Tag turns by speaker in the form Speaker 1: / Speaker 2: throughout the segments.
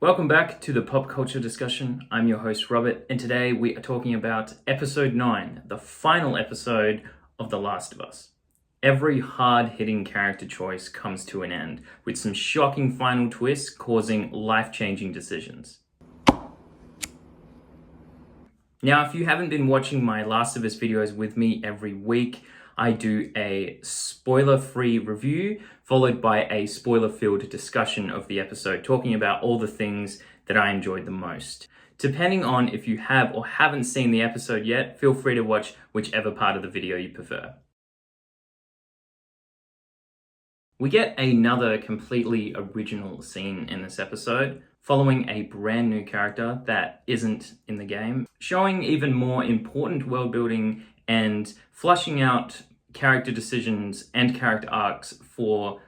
Speaker 1: Welcome back to the Pop Culture Discussion. I'm your host, Robert, and today we are talking about episode 9, the final episode of The Last of Us. Every hard-hitting character choice comes to an end, with some shocking final twists causing life-changing decisions. Now, if you haven't been watching my Last of Us videos with me every week, I do a spoiler-free review followed by a spoiler-filled discussion of the episode, talking about all the things that I enjoyed the most. Depending on if you have or haven't seen the episode yet, feel free to watch whichever part of the video you prefer. We get another completely original scene in this episode, following a brand new character that isn't in the game, showing even more important world building and fleshing out character decisions and character arcs for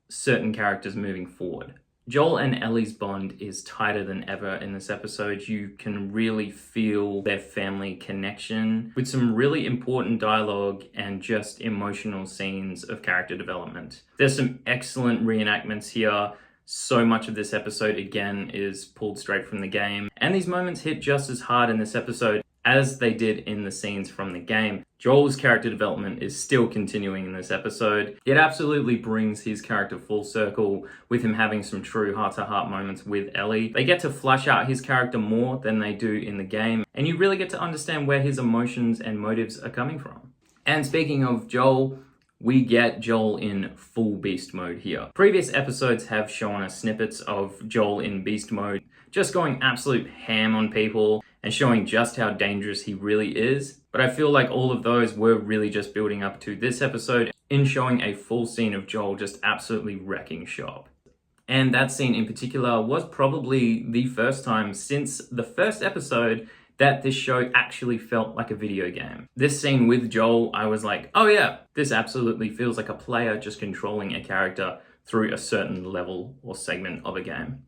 Speaker 1: certain characters moving forward. Joel and Ellie's bond is tighter than ever in this episode. You can really feel their family connection with some really important dialogue and just emotional scenes of character development. There's some excellent reenactments here. So much of this episode, again, is pulled straight from the game. And these moments hit just as hard in this episode as they did in the scenes from the game. Joel's character development is still continuing in this episode. It absolutely brings his character full circle, with him having some true heart-to-heart moments with Ellie. They get to flesh out his character more than they do in the game, and you really get to understand where his emotions and motives are coming from. And speaking of Joel, we get Joel in full beast mode here. Previous episodes have shown us snippets of Joel in beast mode, just going absolute ham on people and showing just how dangerous he really is. But I feel like all of those were really just building up to this episode in showing a full scene of Joel just absolutely wrecking shop. And that scene in particular was probably the first time since the first episode that this show actually felt like a video game. This scene with Joel, I was like, oh yeah, this absolutely feels like a player just controlling a character through a certain level or segment of a game.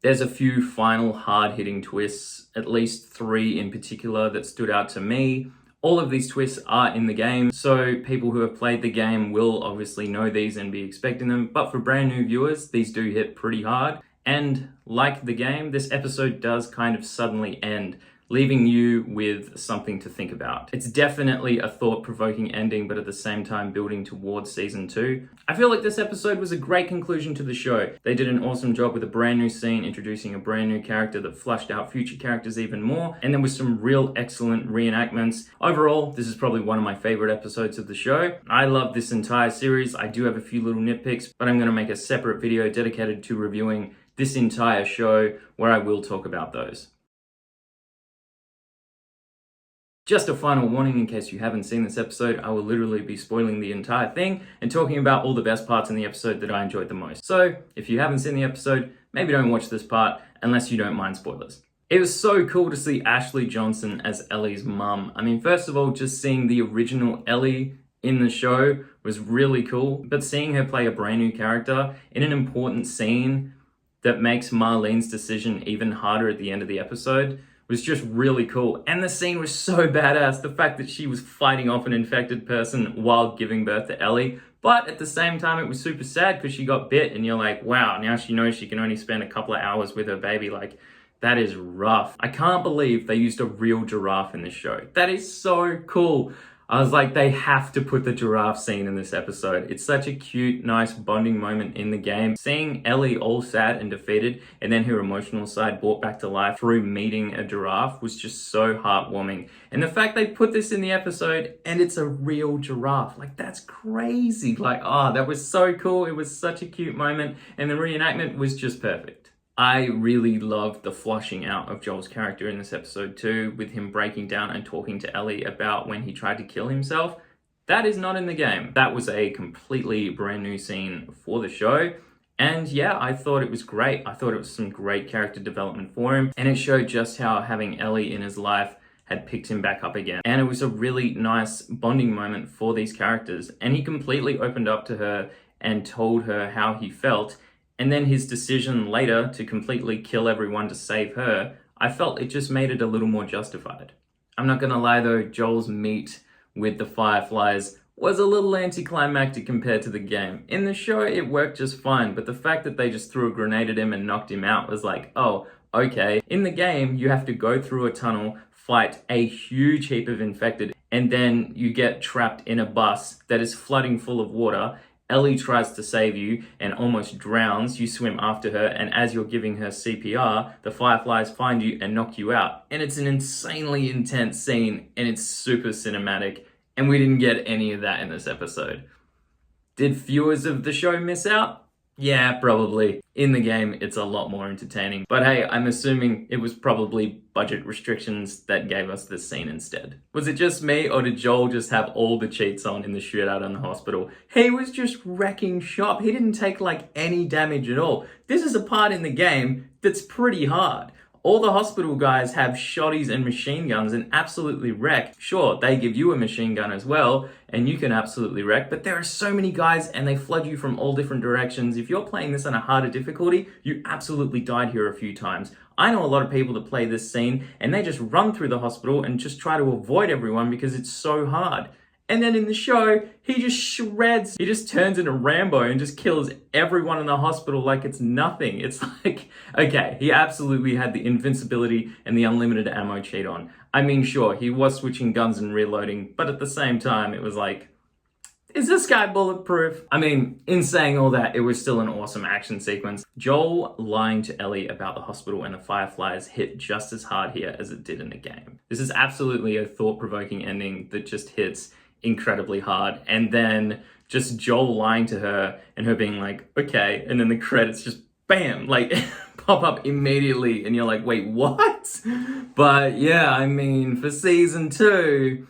Speaker 1: There's a few final hard-hitting twists, at least 3 in particular that stood out to me. All of these twists are in the game, so people who have played the game will obviously know these and be expecting them, but for brand new viewers, these do hit pretty hard. And like the game, this episode does kind of suddenly end, leaving you with something to think about. It's definitely a thought-provoking ending, but at the same time building towards season 2. I feel like this episode was a great conclusion to the show. They did an awesome job with a brand new scene, introducing a brand new character that flushed out future characters even more, and there was some real excellent reenactments. Overall, this is probably one of my favorite episodes of the show. I love this entire series. I do have a few little nitpicks, but I'm gonna make a separate video dedicated to reviewing this entire show where I will talk about those. Just a final warning in case you haven't seen this episode, I will literally be spoiling the entire thing and talking about all the best parts in the episode that I enjoyed the most. So, if you haven't seen the episode, maybe don't watch this part unless you don't mind spoilers. It was so cool to see Ashley Johnson as Ellie's mum. I mean, first of all, just seeing the original Ellie in the show was really cool, but seeing her play a brand new character in an important scene that makes Marlene's decision even harder at the end of the episode was just really cool. And the scene was so badass. The fact that she was fighting off an infected person while giving birth to Ellie. But at the same time, it was super sad because she got bit and you're like, wow, now she knows she can only spend a couple of hours with her baby. Like, that is rough. I can't believe they used a real giraffe in this show. That is so cool. I was like, they have to put the giraffe scene in this episode. It's such a cute, nice bonding moment in the game. Seeing Ellie all sad and defeated, and then her emotional side brought back to life through meeting a giraffe was just so heartwarming. And the fact they put this in the episode, and it's a real giraffe, like that's crazy. Like, oh, that was so cool. It was such a cute moment, and the reenactment was just perfect. I really loved the flushing out of Joel's character in this episode too, with him breaking down and talking to Ellie about when he tried to kill himself. That is not in the game. That was a completely brand new scene for the show. And yeah, I thought it was great. I thought it was some great character development for him. And it showed just how having Ellie in his life had picked him back up again. And it was a really nice bonding moment for these characters. And he completely opened up to her and told her how he felt. And then his decision later to completely kill everyone to save her, I felt it just made it a little more justified. I'm not gonna lie though, Joel's meet with the Fireflies was a little anticlimactic compared to the game. In the show, it worked just fine, but the fact that they just threw a grenade at him and knocked him out was like, oh, okay. In the game, you have to go through a tunnel, fight a huge heap of infected, and then you get trapped in a bus that is flooding full of water. Ellie tries to save you and almost drowns. You swim after her, and as you're giving her CPR, the Fireflies find you and knock you out. And it's an insanely intense scene, and it's super cinematic, and we didn't get any of that in this episode. Did viewers of the show miss out? Yeah, probably. In the game, it's a lot more entertaining. But hey, I'm assuming it was probably budget restrictions that gave us this scene instead. Was it just me, or did Joel just have all the cheats on in the shootout in the hospital? He was just wrecking shop. He didn't take like any damage at all. This is a part in the game that's pretty hard. All the hospital guys have shotties and machine guns and absolutely wreck. Sure, they give you a machine gun as well, and you can absolutely wreck, but there are so many guys and they flood you from all different directions. If you're playing this on a harder difficulty, you absolutely died here a few times. I know a lot of people that play this scene and they just run through the hospital and just try to avoid everyone because it's so hard. And then in the show, he just shreds. He just turns into Rambo and just kills everyone in the hospital like it's nothing. It's like, okay, he absolutely had the invincibility and the unlimited ammo cheat on. I mean, sure, he was switching guns and reloading, but at the same time, it was like, is this guy bulletproof? I mean, in saying all that, it was still an awesome action sequence. Joel lying to Ellie about the hospital and the Fireflies hit just as hard here as it did in the game. This is absolutely a thought-provoking ending that just hits incredibly hard, and then just Joel lying to her and her being like, okay, and then the credits just bam, like pop up immediately, and you're like, wait, what? But yeah, I mean, for season 2,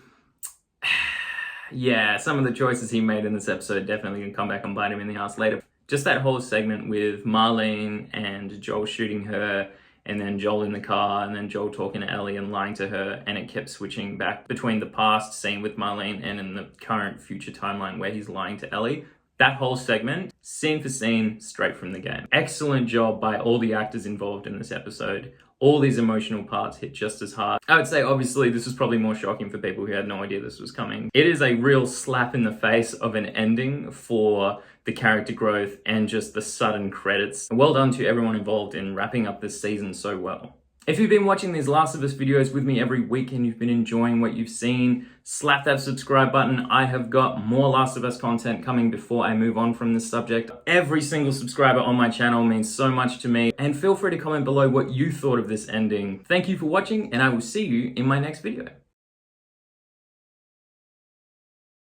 Speaker 1: yeah, some of the choices he made in this episode definitely gonna come back and bite him in the ass later. Just that whole segment with Marlene and Joel shooting her, and then Joel in the car, and then Joel talking to Ellie and lying to her, and it kept switching back between the past scene with Marlene and in the current future timeline where he's lying to Ellie. That whole segment, scene for scene, straight from the game. Excellent job by all the actors involved in this episode. All these emotional parts hit just as hard. I would say, obviously, this was probably more shocking for people who had no idea this was coming. It is a real slap in the face of an ending for the character growth and just the sudden credits. Well done to everyone involved in wrapping up this season so well. If you've been watching these Last of Us videos with me every week and you've been enjoying what you've seen, slap that subscribe button. I have got more Last of Us content coming before I move on from this subject. Every single subscriber on my channel means so much to me, and feel free to comment below what you thought of this ending. Thank you for watching, and I will see you in my next video.